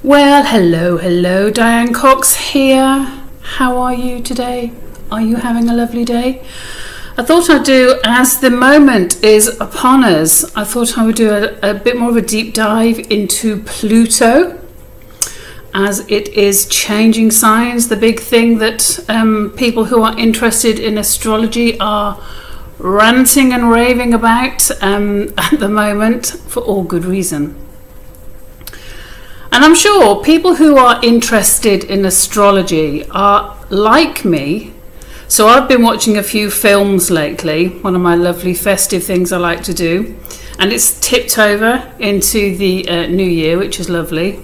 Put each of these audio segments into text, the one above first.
Well, hello, Diane Cox here. How are you today? Are you having a lovely day? I thought I'd do, as the moment is upon us, I thought I would do a bit more of a deep dive into Pluto, as it is changing signs, the big thing that people who are interested in astrology are ranting and raving about at the moment, for all good reason. And I'm sure people who are interested in astrology are like me. So I've been watching a few films lately, one of my lovely festive things I like to do. And it's tipped over into the new year, which is lovely.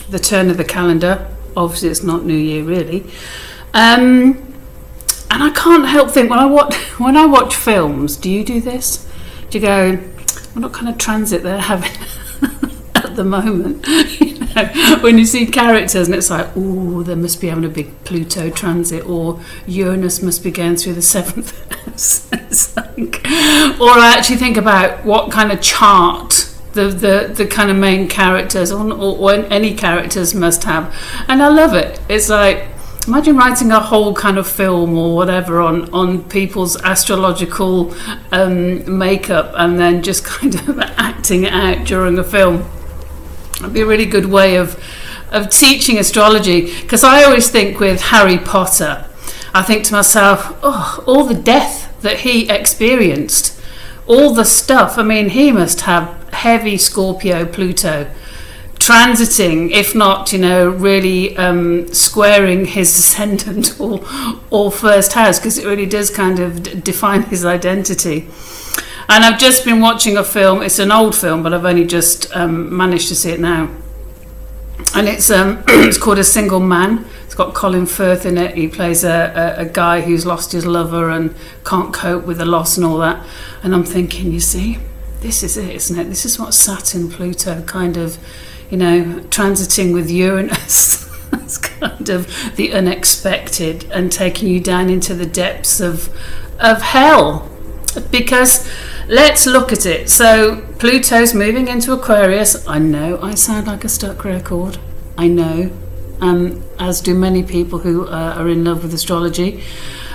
The turn of the calendar. Obviously it's not New Year really. And I can't help think, when I watch films, do you do this? Do you go, what kind of transit they're having at the moment? You know, when you see characters and it's like, oh, they must be having a big Pluto transit, or Uranus must be going through the 7th house. It's like, or I actually think about what kind of chart the kind of main characters or any characters must have, and I love it. It's like, imagine writing a whole kind of film or whatever on people's astrological makeup and then just kind of acting it out during a film. It'd be a really good way of teaching astrology, because I always think with Harry Potter, I think to myself, oh, all the death that he experienced, all the stuff. I mean, he must have heavy Scorpio Pluto transiting, if not, really squaring his ascendant or first house, because it really does kind of define his identity. And I've just been watching a film. It's an old film, but I've only just managed to see it now. And it's it's called A Single Man. It's got Colin Firth in it. He plays a guy who's lost his lover and can't cope with the loss and all that. And I'm thinking, you see, this is it, isn't it? This is what Saturn, Pluto kind of, transiting with Uranus. It's kind of the unexpected and taking you down into the depths of hell. Because let's look at it. So Pluto's moving into Aquarius. I know I sound like a stuck record. I know, as do many people who are in love with astrology.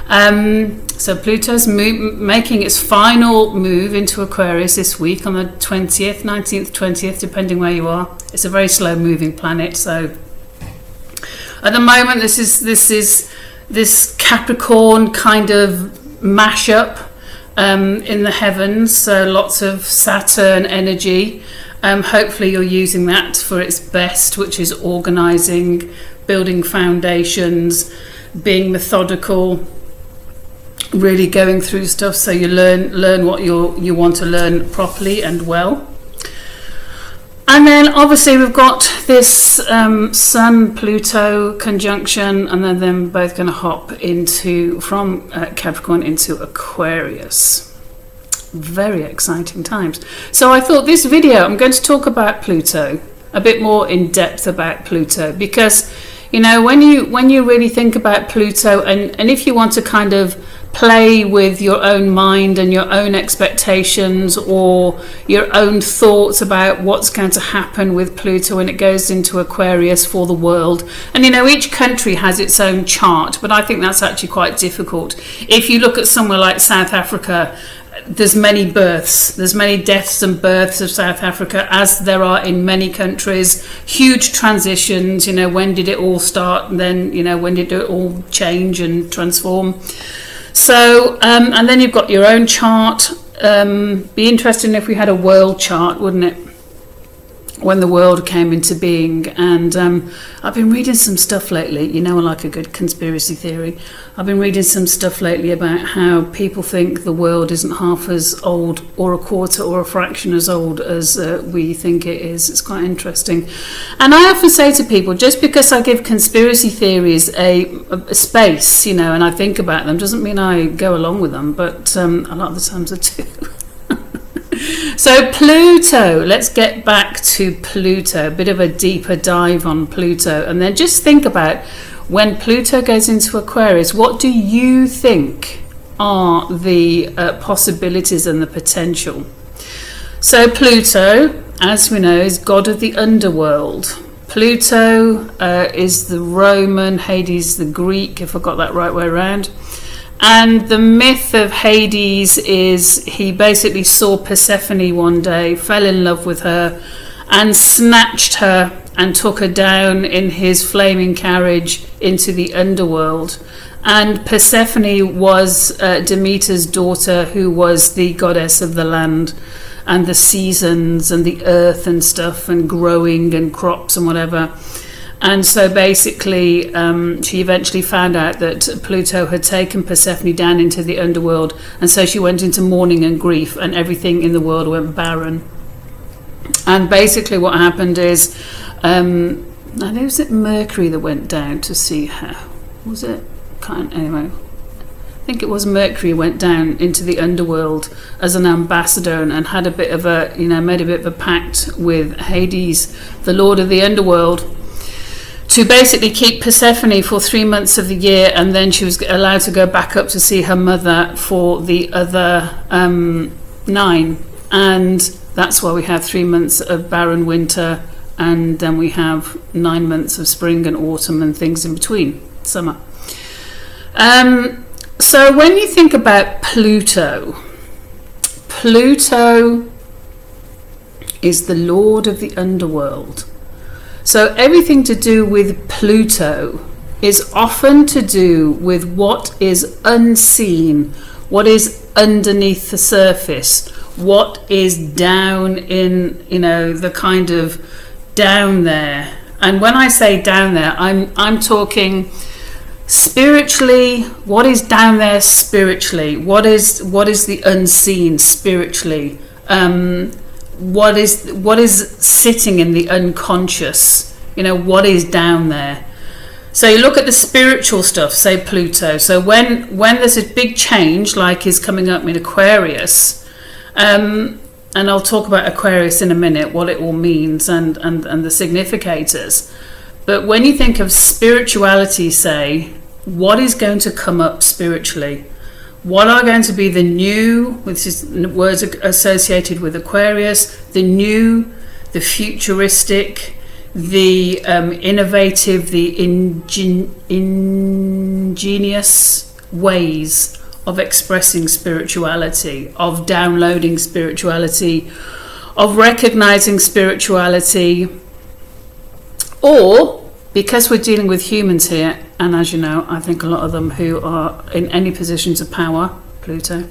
So Pluto's making its final move into Aquarius this week on the 20th, 19th, 20th, depending where you are. It's a very slow moving planet. So at the moment, this is this Capricorn kind of mashup in the heavens, so lots of Saturn energy. Hopefully you're using that for its best, which is organising, building foundations, being methodical, really going through stuff so you learn what you want to learn properly and well. And then obviously we've got this Sun-Pluto conjunction, and then them both going to hop from Capricorn into Aquarius. Very exciting times. So I thought this video, I'm going to talk about Pluto, a bit more in depth about Pluto, because when you really think about Pluto, and if you want to kind of play with your own mind and your own expectations or your own thoughts about what's going to happen with Pluto when it goes into Aquarius for the world. And each country has its own chart, but I think that's actually quite difficult. If you look at somewhere like South Africa, there's many births, there's many deaths and births of South Africa, as there are in many countries. Huge transitions, when did it all start, and then when did it all change and transform. So, and then you've got your own chart. Be interesting if we had a world chart, wouldn't it? When the world came into being. And I've been reading some stuff lately. I like a good conspiracy theory. I've been reading some stuff lately about how people think the world isn't half as old or a quarter or a fraction as old as we think it is. It's quite interesting. And I often say to people, just because I give conspiracy theories a space, and I think about them, doesn't mean I go along with them, but a lot of the times I do. So Pluto, let's get back to Pluto, a bit of a deeper dive on Pluto, and then just think about when Pluto goes into Aquarius, what do you think are the possibilities and the potential? So Pluto, as we know, is god of the underworld. Pluto is the Roman, Hades the Greek, if I got that right way around. And the myth of Hades is he basically saw Persephone one day, fell in love with her, and snatched her and took her down in his flaming carriage into the underworld. And Persephone was Demeter's daughter, who was the goddess of the land and the seasons and the earth and stuff and growing and crops and whatever. And so basically she eventually found out that Pluto had taken Persephone down into the underworld, and so she went into mourning and grief, and everything in the world went barren. And basically what happened is, I think was it Mercury that went down to see her? Was it? Anyway, I think it was Mercury went down into the underworld as an ambassador and had a bit of a, made a bit of a pact with Hades, the lord of the underworld, to basically keep Persephone for 3 months of the year, and then she was allowed to go back up to see her mother for the other 9. And that's why we have 3 months of barren winter, and then we have 9 months of spring and autumn and things in between, summer. So when you think about Pluto is the lord of the underworld. So everything to do with Pluto is often to do with what is unseen, what is underneath the surface, what is down in, the kind of down there. And when I say down there, I'm talking spiritually. What is down there spiritually? What is the unseen spiritually? What is sitting in the unconscious? What is down there? So you look at the spiritual stuff, say Pluto. So when there's a big change, like is coming up in Aquarius, and I'll talk about Aquarius in a minute, what it all means and the significators. But when you think of spirituality, say, what is going to come up spiritually? What are going to be the new, which is words associated with Aquarius, the new, the futuristic, the innovative, the ingenious ways of expressing spirituality, of downloading spirituality, of recognizing spirituality, or, because we're dealing with humans here, and as you know, I think a lot of them who are in any positions of power, Pluto,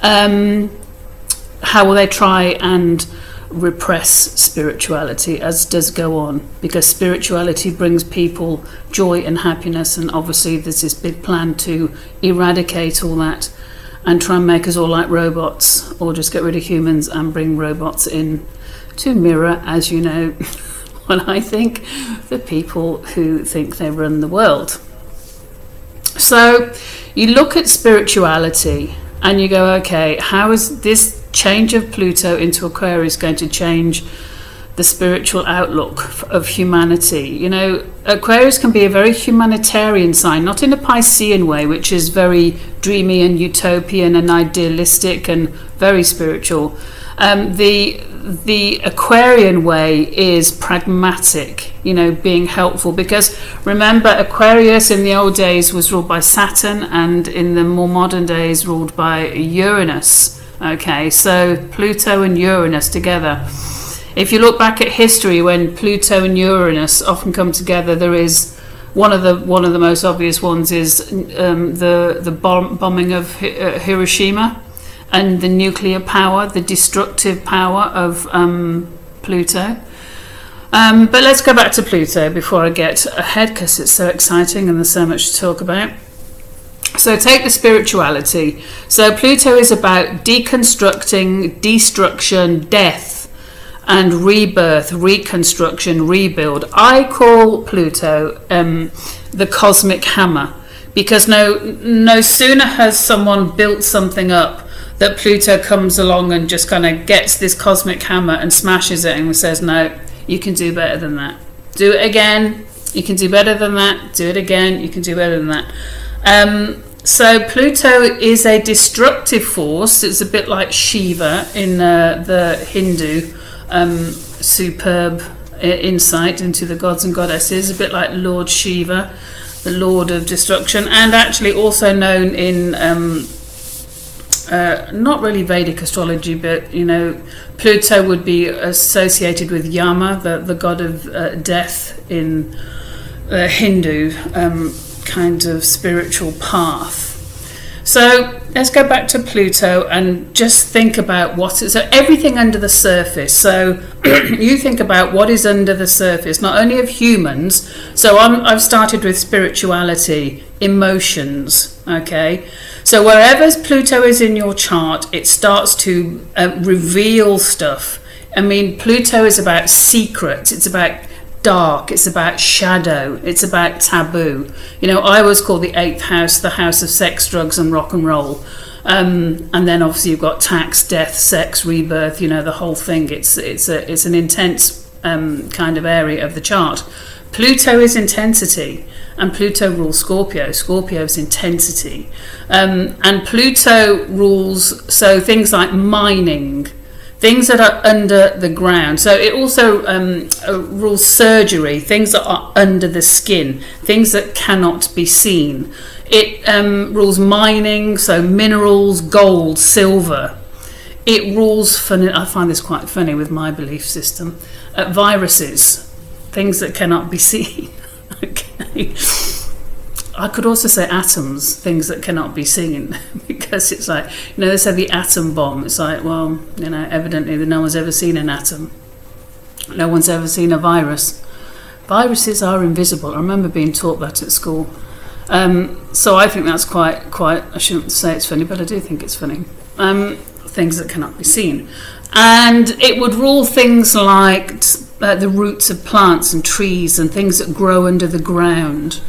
how will they try and repress spirituality, as does go on, because spirituality brings people joy and happiness, and obviously there's this big plan to eradicate all that and try and make us all like robots, or just get rid of humans and bring robots in to mirror, as you know, what I think, the people who think they run the world. So you look at spirituality and you go, okay, how is this change of Pluto into Aquarius going to change the spiritual outlook of humanity? Aquarius can be a very humanitarian sign, not in a Piscean way, which is very dreamy and utopian and idealistic and very spiritual. The Aquarian way is pragmatic, being helpful, because remember, Aquarius in the old days was ruled by Saturn, and in the more modern days ruled by Uranus. Okay, so Pluto and Uranus together. If you look back at history, when Pluto and Uranus often come together, there is one of the most obvious ones is the bombing of Hiroshima, and the nuclear power, the destructive power of Pluto. But let's go back to Pluto before I get ahead, because it's so exciting and there's so much to talk about. So take the spirituality. So Pluto is about deconstructing, destruction, death, and rebirth, reconstruction, rebuild. I call Pluto the cosmic hammer, because no sooner has someone built something up that Pluto comes along and just kind of gets this cosmic hammer and smashes it and says, no, you can do better than that. Do it again, you can do better than that. Do it again, you can do better than that. So Pluto is a destructive force. It's a bit like Shiva in the Hindu superb insight into the gods and goddesses, a bit like Lord Shiva, the Lord of Destruction, and actually also known in not really Vedic astrology, but Pluto would be associated with Yama, the god of death in the Hindu kind of spiritual path. So let's go back to Pluto and just think about so everything under the surface. So you think about what is under the surface, not only of humans. So I've started with spirituality, emotions, okay? So wherever Pluto is in your chart, it starts to reveal stuff. I mean, Pluto is about secrets, it's about dark, it's about shadow, it's about taboo. I always call the 8th house the house of sex, drugs and rock and roll. And then obviously you've got tax, death, sex, rebirth, the whole thing. It's an intense kind of area of the chart. Pluto is intensity, and Pluto rules Scorpio. Scorpio is intensity. And Pluto rules things like mining, things that are under the ground. So it also rules surgery, things that are under the skin, things that cannot be seen. It rules mining, so minerals, gold, silver. It rules, I find this quite funny with my belief system, viruses, things that cannot be seen. Okay. I could also say atoms, things that cannot be seen, because it's like, they say the atom bomb. It's like, well, evidently no one's ever seen an atom. No one's ever seen a virus. Viruses are invisible. I remember being taught that at school. So I think that's quite, I shouldn't say it's funny, but I do think it's funny. Things that cannot be seen. And it would rule things like the roots of plants and trees and things that grow under the ground.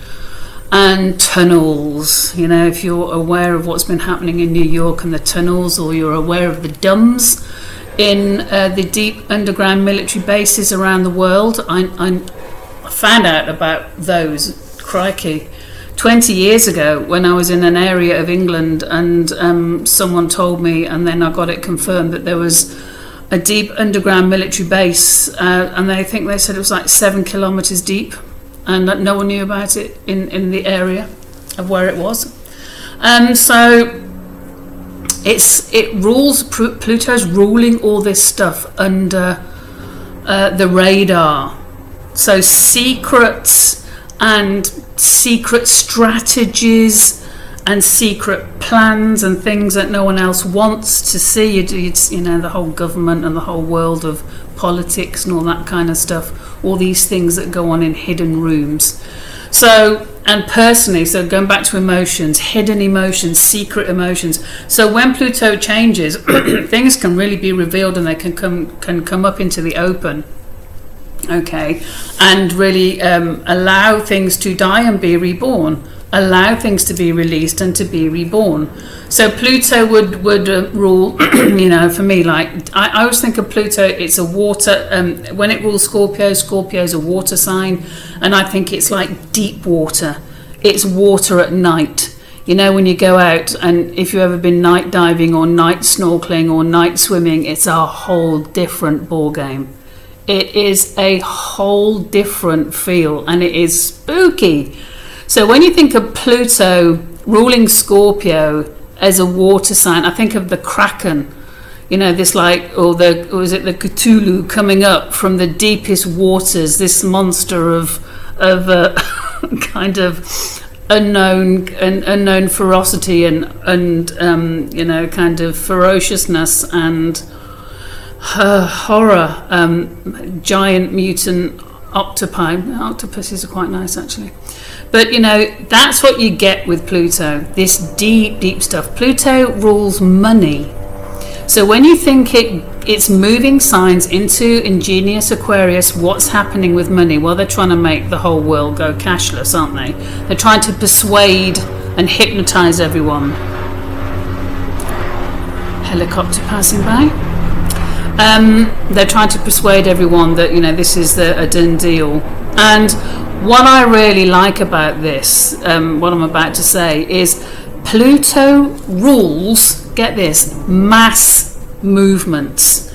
And tunnels, if you're aware of what's been happening in New York and the tunnels, or you're aware of the DUMBs in the deep underground military bases around the world. I found out about those, crikey, 20 years ago when I was in an area of England, and someone told me, and then I got it confirmed, that there was a deep underground military base, and they said it was like 7 kilometres deep. And that no one knew about it in the area of where it was. So it rules, Pluto's ruling all this stuff under the radar. So secrets and secret strategies and secret plans and things that no one else wants to see. The whole government and the whole world of politics and all that kind of stuff. All these things that go on in hidden rooms. So, and personally, so going back to emotions, hidden emotions, secret emotions. So when Pluto changes, things can really be revealed, and they can come up into the open. Okay, and really allow things to die and be reborn. Allow things to be released and to be reborn. So Pluto would rule, for me, like I always think of Pluto, it's a water, when it rules Scorpio is a water sign, and I think it's like deep water. It's water at night. When you go out, and if you've ever been night diving or night snorkeling or night swimming, it's a whole different ball game. It is a whole different feel, and it is spooky. So when you think of Pluto ruling Scorpio as a water sign, I think of the Kraken, this or is it the Cthulhu coming up from the deepest waters, this monster of kind of unknown ferocity and kind of ferociousness and horror, giant mutant octopi. Octopuses are quite nice, actually. But that's what you get with Pluto, this deep stuff. Pluto rules money. So when you think it's moving signs into ingenious Aquarius, what's happening with money? Well, they're trying to make the whole world go cashless, aren't they? They're trying to persuade and hypnotize everyone. Helicopter passing by. They're trying to persuade everyone that this is a done deal. And what I really like about this, what I'm about to say, is Pluto rules, get this, mass movements.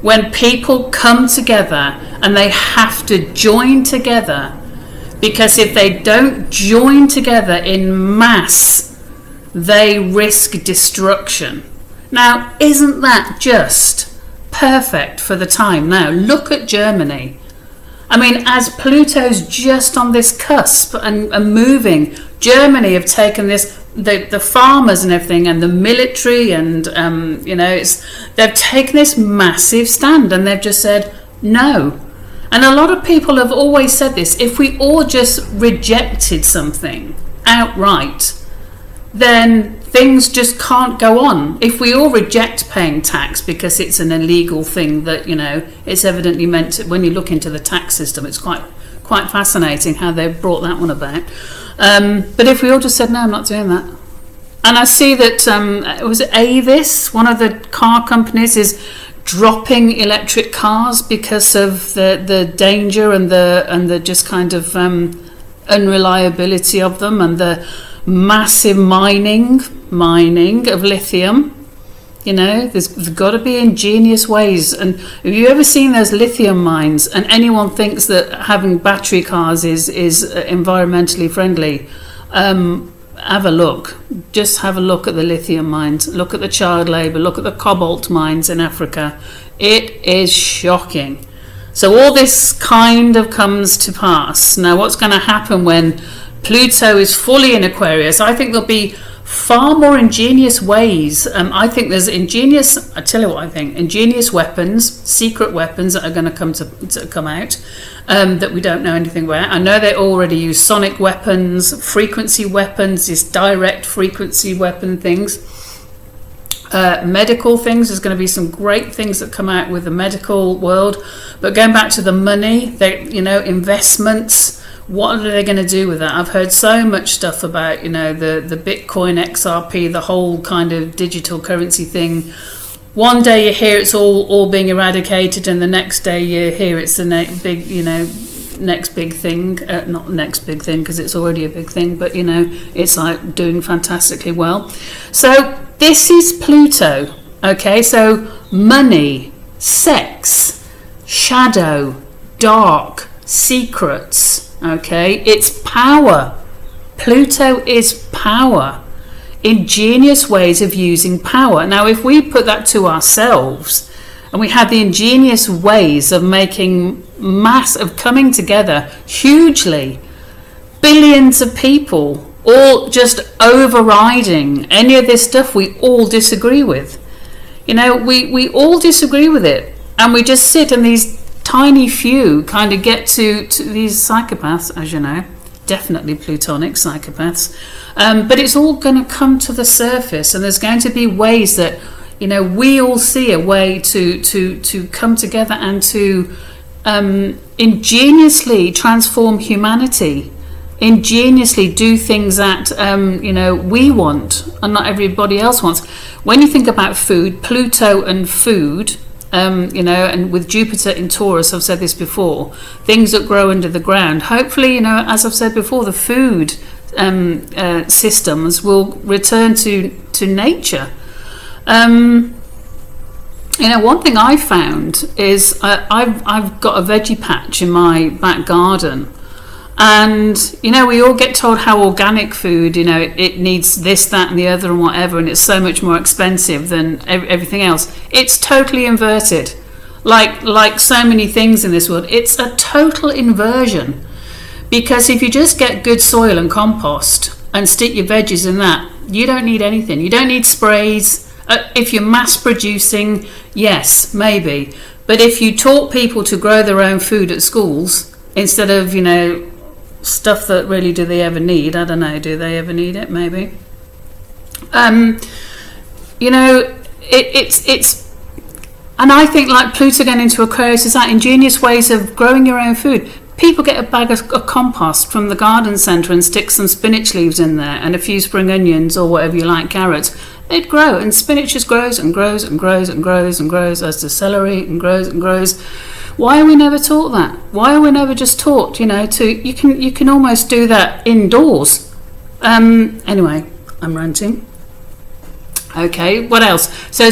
when people come together and they have to join together, because if they don't join together in mass, they risk destruction. Now, isn't that just perfect for the time now? Look at Germany. I mean, as Pluto's just on this cusp and moving, Germany have taken this, the farmers and everything, and the military, and they've taken this massive stand, and they've just said no. And a lot of people have always said this: if we all just rejected something outright, then things just can't go on. If we all reject paying tax because it's an illegal thing that, it's evidently meant to, when you look into the tax system, it's quite fascinating how they've brought that one about. But if we all just said, no, I'm not doing that. And I see that, was it Avis, one of the car companies, is dropping electric cars because of the danger and the just kind of unreliability of them, and the massive mining of lithium. There's got to be ingenious ways. And have you ever seen those lithium mines, and anyone thinks that having battery cars is environmentally friendly, have a look. Just have a look at the lithium mines, look at the child labour, look at the cobalt mines in Africa. It is shocking. So all this kind of comes to pass. Now, what's going to happen when Pluto is fully in Aquarius? I think there'll be far more ingenious ways. I think there's ingenious, I tell you what I think, ingenious weapons, secret weapons that are going to come out, that we don't know anything about. I know they already use sonic weapons, frequency weapons, this direct frequency weapon things. Medical things, there's going to be some great things that come out with the medical world. But going back to the money, investments, what are they going to do with that? I've heard so much stuff about, the Bitcoin, XRP, the whole kind of digital currency thing. One day you hear it's all being eradicated, and the next day you hear it's the next big thing. Not next big thing, because it's already a big thing, but it's like doing fantastically well. So this is Pluto. Okay, so money, sex, shadow, dark, secrets. Okay, it's power. Pluto is power. Ingenious ways of using power. Now, if we put that to ourselves, and we had the ingenious ways of making of coming together hugely, billions of people all just overriding any of this stuff we all disagree with. We all disagree with it, and we just sit, and these tiny few kind of get to these psychopaths, as you know, definitely plutonic psychopaths, but it's all going to come to the surface, and there's going to be ways that we all see a way to come together and to ingeniously transform humanity, ingeniously do things that we want and not everybody else wants. When you think about food, Pluto and food, and with Jupiter in Taurus, I've said this before, things that grow under the ground. Hopefully, as I've said before, the food systems will return to nature. One thing I found is I've got a veggie patch in my back garden. And we all get told how organic food, it needs this, that and the other and whatever, and it's so much more expensive than everything else. It's totally inverted, like so many things in this world. It's a total inversion, because if you just get good soil and compost and stick your veggies in that, you don't need anything. You don't need sprays. If you're mass producing, yes, maybe, but if you taught people to grow their own food at schools instead of stuff that really, do they ever need? I don't know. Do they ever need it? Maybe. It's, and I think like Pluto going into Aquarius is that ingenious ways of growing your own food. People get a bag of compost from the garden centre and stick some spinach leaves in there and a few spring onions or whatever you like, carrots. It'd grow, and spinach just grows and grows and grows and grows and grows, as does celery, and grows and grows. Why are we never taught that? Why are we never just taught, you can almost do that indoors? Anyway, I'm ranting. Okay, what else? So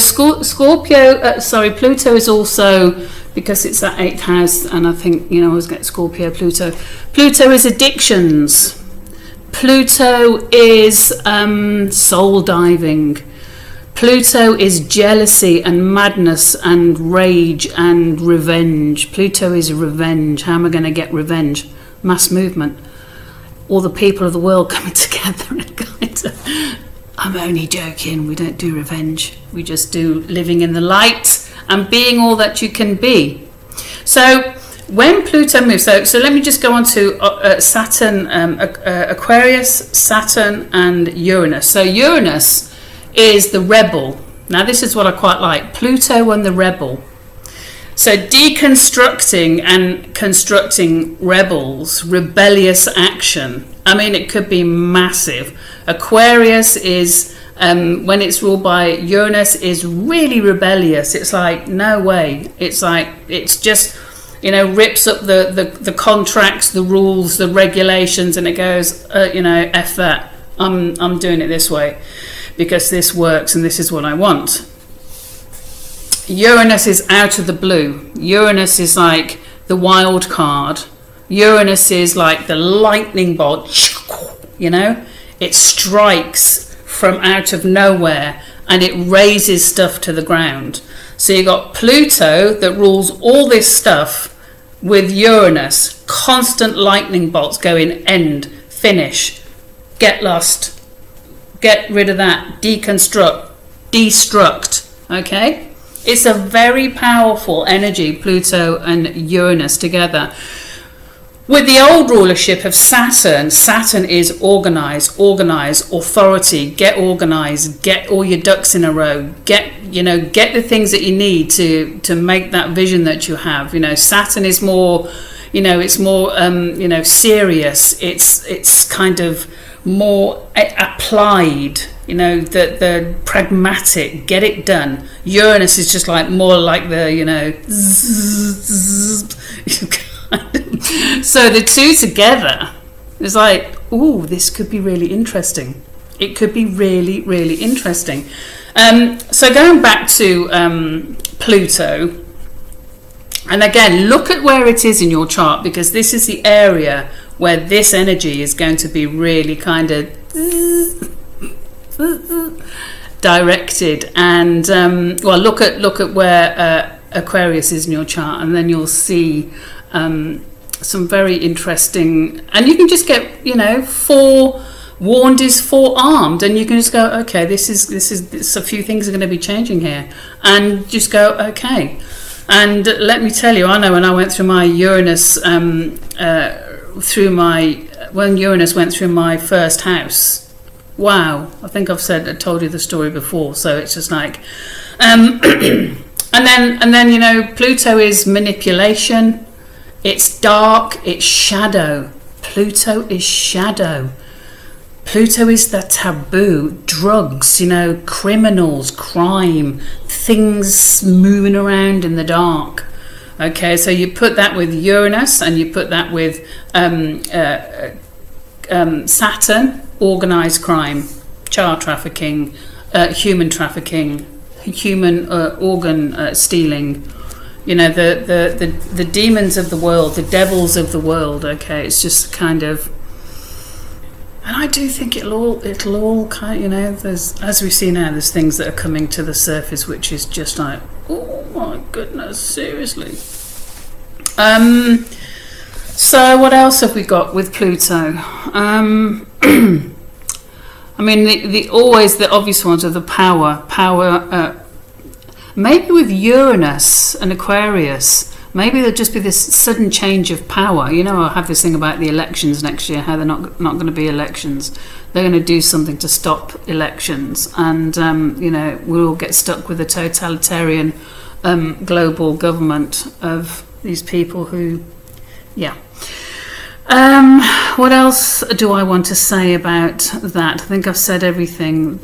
Pluto is also, because it's that 8th house, and I think, I always get Scorpio, Pluto. Pluto is addictions. Pluto is soul diving. Pluto is jealousy and madness and rage and revenge. Pluto is revenge. How am I going to get revenge? Mass movement. All the people of the world coming together and kind of... I'm only joking, we don't do revenge. We just do living in the light and being all that you can be. So when Pluto moves, so let me just go on to Saturn, Aquarius, Saturn and Uranus. So Uranus is the rebel. Now this is what I quite like, Pluto and the rebel. So deconstructing and constructing rebels, rebellious action. I mean, it could be massive. Aquarius is, when it's ruled by Uranus, is really rebellious. It's like, no way. It's like, it's just, rips up the contracts, the rules, the regulations, and it goes, F that. I'm doing it this way because this works and this is what I want. Uranus is out of the blue. Uranus is like the wild card. Uranus is like the lightning bolt, it strikes from out of nowhere and it raises stuff to the ground. So you got Pluto that rules all this stuff with Uranus, constant lightning bolts going end, finish, get lost, get rid of that, deconstruct, destruct, okay? It's a very powerful energy, Pluto and Uranus together. With the old rulership of Saturn, Saturn is organize, authority, get organized, get all your ducks in a row, get the things that you need to make that vision that you have. Saturn is more, it's more, serious. It's kind of more applied, the pragmatic, get it done. Uranus is just like more like the, so the two together is like, ooh, this could be really interesting. It could be really, really interesting. So going back to Pluto, and again, look at where it is in your chart, because this is the area where this energy is going to be really kind of directed. And look at where Aquarius is in your chart, and then you'll see some very interesting, and you can just get, warned is forearmed, and you can just go, okay, this is a few things are going to be changing here, and just go, okay. And let me tell you, I know when I went through my Uranus, when Uranus went through my first house, wow, I think I told you the story before, so it's just like, and then Pluto is manipulation, it's dark, it's shadow. Pluto is shadow. Pluto is the taboo, drugs, criminals, crime, things moving around in the dark. Okay, so you put that with Uranus, and you put that with Saturn, organised crime, child trafficking, human trafficking, human organ stealing. The demons of the world, the devils of the world. Okay, it's just kind of, and I do think it'll all kind of, there's, as we see now, there's things that are coming to the surface which is just like, oh my goodness, seriously. So what else have we got with Pluto? I mean, the always the obvious ones are the power. Maybe with Uranus and Aquarius, maybe there'll just be this sudden change of power. I have this thing about the elections next year, how they're not going to be elections. They're going to do something to stop elections, and we'll all get stuck with a totalitarian global government of these people who, yeah. What else do I want to say about that? I think I've said everything.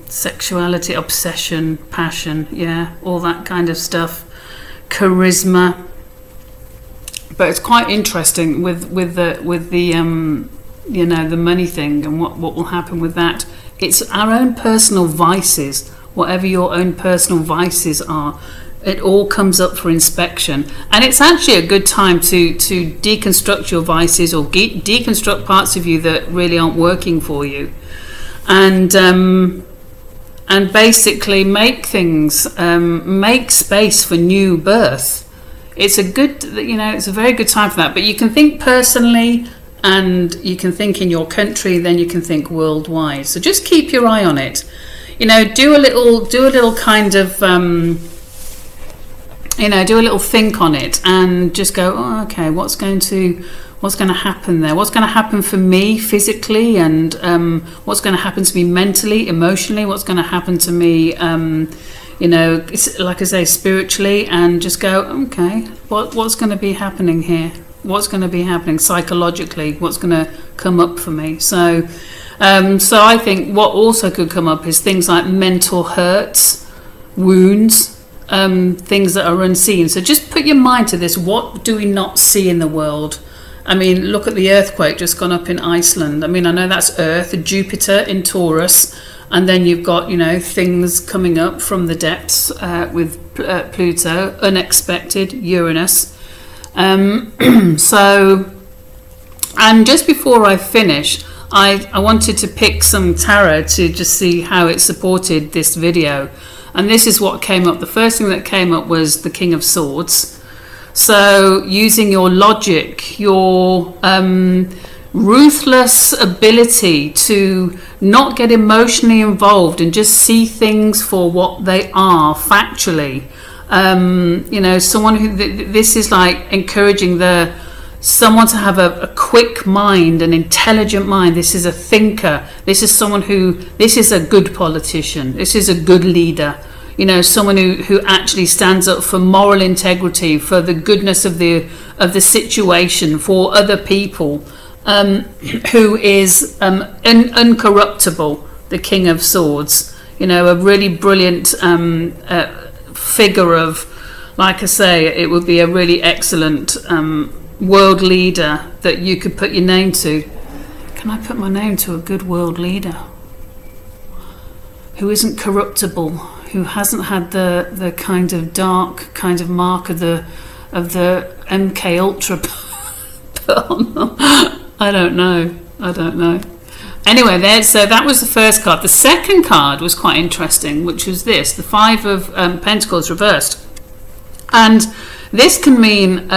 Sexuality, obsession, passion, yeah, all that kind of stuff. Charisma. But it's quite interesting with the the money thing and what will happen with that. it's our own personal vices, whatever your own personal vices are. It all comes up for inspection, and it's actually a good time to deconstruct your vices, or deconstruct parts of you that really aren't working for you, and basically make things, make space for new birth. It's a good, it's a very good time for that. But you can think personally, and you can think in your country, then you can think worldwide. So just keep your eye on it. Do a little kind of, do a little think on it, and just go, oh, okay, what's going to happen there? What's going to happen for me physically, and what's going to happen to me mentally, emotionally? What's going to happen to me, like I say, spiritually? And just go, okay, what's going to be happening here? What's going to be happening psychologically? What's going to come up for me? So I think what also could come up is things like mental hurts, wounds, things that are unseen. So just put your mind to this. What do we not see in the world? I mean, look at the earthquake just gone up in Iceland. I mean, I know that's Earth, Jupiter in Taurus, and then you've got, things coming up from the depths with Pluto, unexpected, Uranus. So, and just before I finish, I wanted to pick some tarot to just see how it supported this video. And this is what came up. The first thing that came up was the King of Swords. So using your logic, your ruthless ability to not get emotionally involved and just see things for what they are factually. Someone who, this is like encouraging someone to have a quick mind, an intelligent mind. This is a thinker. This is someone this is a good politician. This is a good leader. Someone who actually stands up for moral integrity, for the goodness of the situation, for other people, who is uncorruptible, the King of Swords. A really brilliant figure of, like I say, it would be a really excellent world leader that you could put your name to. Can I put my name to a good world leader who isn't corruptible, who hasn't had the kind of dark kind of mark of the MK Ultra put on them? I don't know. Anyway, so that was the first card. The second card was quite interesting, which was this, the Five of Pentacles reversed. And this can mean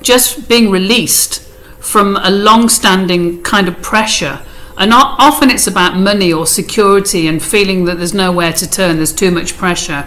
just being released from a long-standing kind of pressure. And often it's about money or security and feeling that there's nowhere to turn, there's too much pressure.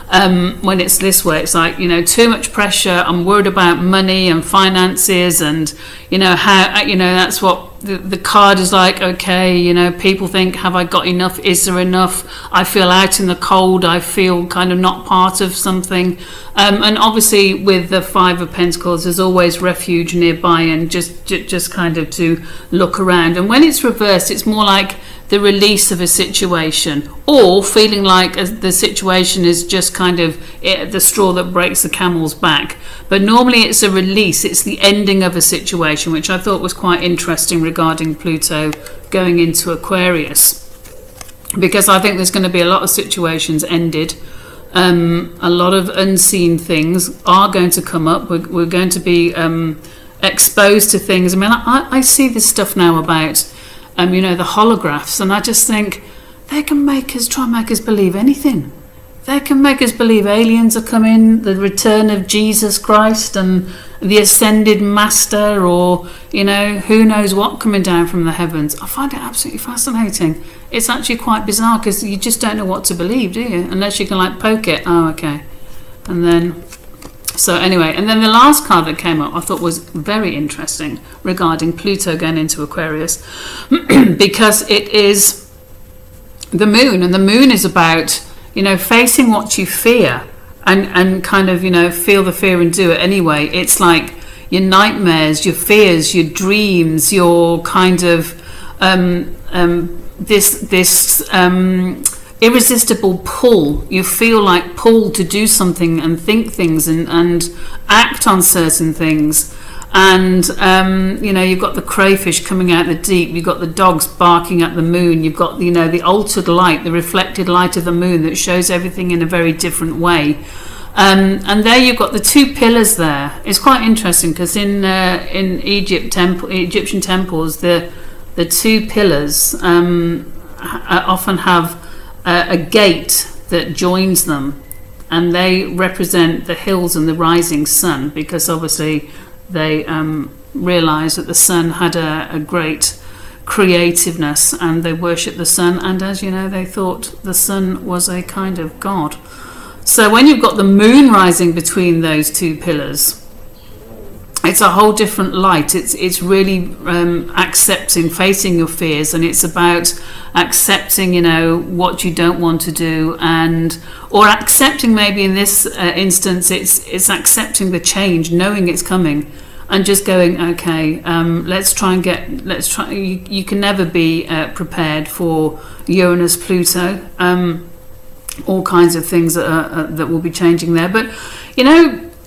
When it's this way, it's like, too much pressure. I'm worried about money and finances, and how that's what the card is like. Okay, people think, have I got enough? Is there enough? I feel out in the cold. I feel kind of not part of something. And obviously, with the Five of Pentacles, there's always refuge nearby, and just kind of to look around. And when it's reversed, it's more like the release of a situation, or feeling like the situation is just kind of the straw that breaks the camel's back. But normally it's a release, it's the ending of a situation, which I thought was quite interesting regarding Pluto going into Aquarius, because I think there's going to be a lot of situations ended. A lot of unseen things are going to come up. We're going to be exposed to things. I mean, I see this stuff now about the holographs, and I just think they can try and make us believe anything. They can make us believe aliens are coming, the return of Jesus Christ and the ascended master, or who knows what coming down from the heavens. I find it absolutely fascinating. It's actually quite bizarre, because you just don't know what to believe, do you? Unless you can poke it. Oh, okay. And then so anyway, and then the last card that came up I thought was very interesting regarding Pluto going into Aquarius, because it is the moon, and the moon is about facing what you fear, and kind of feel the fear and do it anyway. It's like your nightmares, your fears, your dreams, your kind of this irresistible pull. You feel like pulled to do something and think things and act on certain things. And you've got the crayfish coming out of the deep, you've got the dogs barking at the moon, you've got the altered light, the reflected light of the moon that shows everything in a very different way. And there you've got the two pillars there. It's quite interesting because in Egyptian temples, the two pillars often have a gate that joins them, and they represent the hills and the rising sun, because obviously they realised that the sun had a great creativeness, and they worshipped the sun, and as you know, they thought the sun was a kind of god. So when you've got the moon rising between those two pillars, it's a whole different light. It's really accepting, facing your fears, and it's about accepting, what you don't want to do, or accepting, maybe in this instance, it's accepting the change, knowing it's coming, and just going, okay, let's try. You can never be prepared for Uranus, Pluto. All kinds of things that will be changing there, but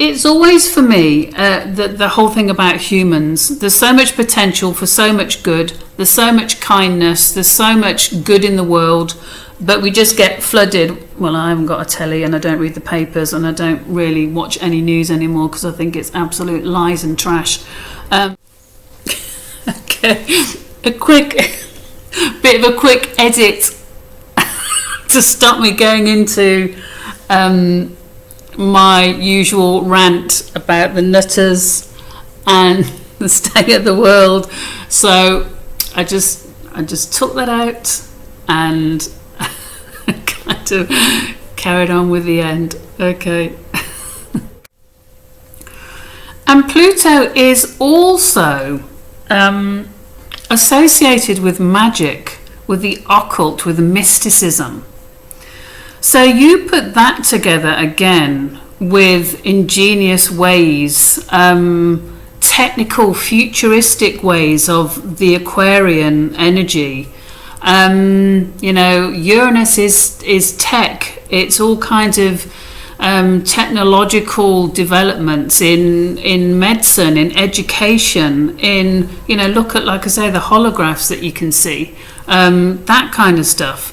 it's always, for me, the whole thing about humans. There's so much potential for so much good. There's so much kindness. There's so much good in the world, but we just get flooded. Well, I haven't got a telly, and I don't read the papers, and I don't really watch any news anymore because I think it's absolute lies and trash. Okay, a quick bit of a quick edit to stop me going into my usual rant about the nutters and the state of the world. So I just took that out and kind of carried on with the end. Okay. And Pluto is also associated with magic, with the occult, with mysticism. So you put that together again with ingenious ways, technical, futuristic ways of the Aquarian energy. Uranus is tech. It's all kinds of technological developments in medicine, in education, look at, like I say, the holographs that you can see, that kind of stuff.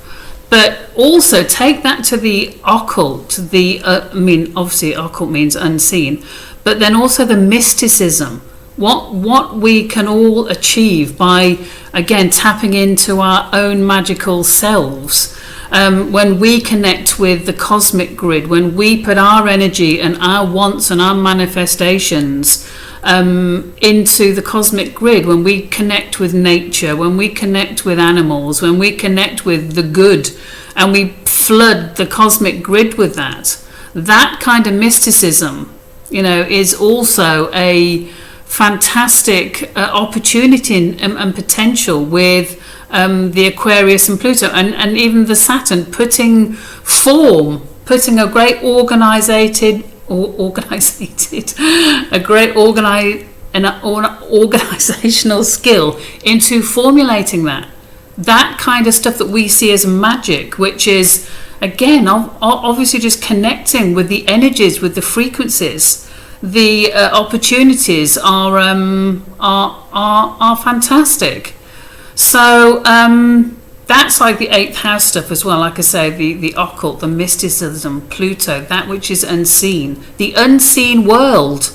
But also take that to the occult. Obviously occult means unseen, but then also the mysticism. What we can all achieve by, again, tapping into our own magical selves. When we connect with the cosmic grid, when we put our energy and our wants and our manifestations into the cosmic grid, when we connect with nature, when we connect with animals, when we connect with the good, and we flood the cosmic grid with that kind of mysticism, is also a fantastic opportunity and potential with the Aquarius and Pluto, and even the Saturn, putting a great organizational skill into formulating that kind of stuff that we see as magic, which is, again, obviously just connecting with the energies, with the frequencies. The opportunities are fantastic. So that's like the 8th house stuff as well. Like I say, the occult, the mysticism, Pluto, that which is unseen, the unseen world.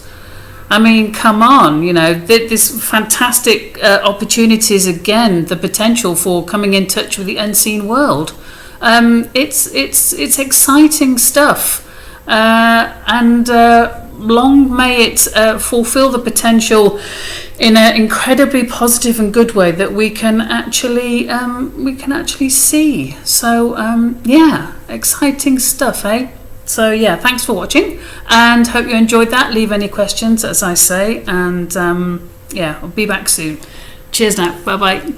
I mean, come on, this fantastic opportunities, again, the potential for coming in touch with the unseen world. It's exciting stuff, and long may it fulfill the potential in an incredibly positive and good way that we can actually see. So exciting stuff, eh? So thanks for watching, and hope you enjoyed that. Leave any questions, as I say, and I'll be back soon. Cheers now. Bye bye.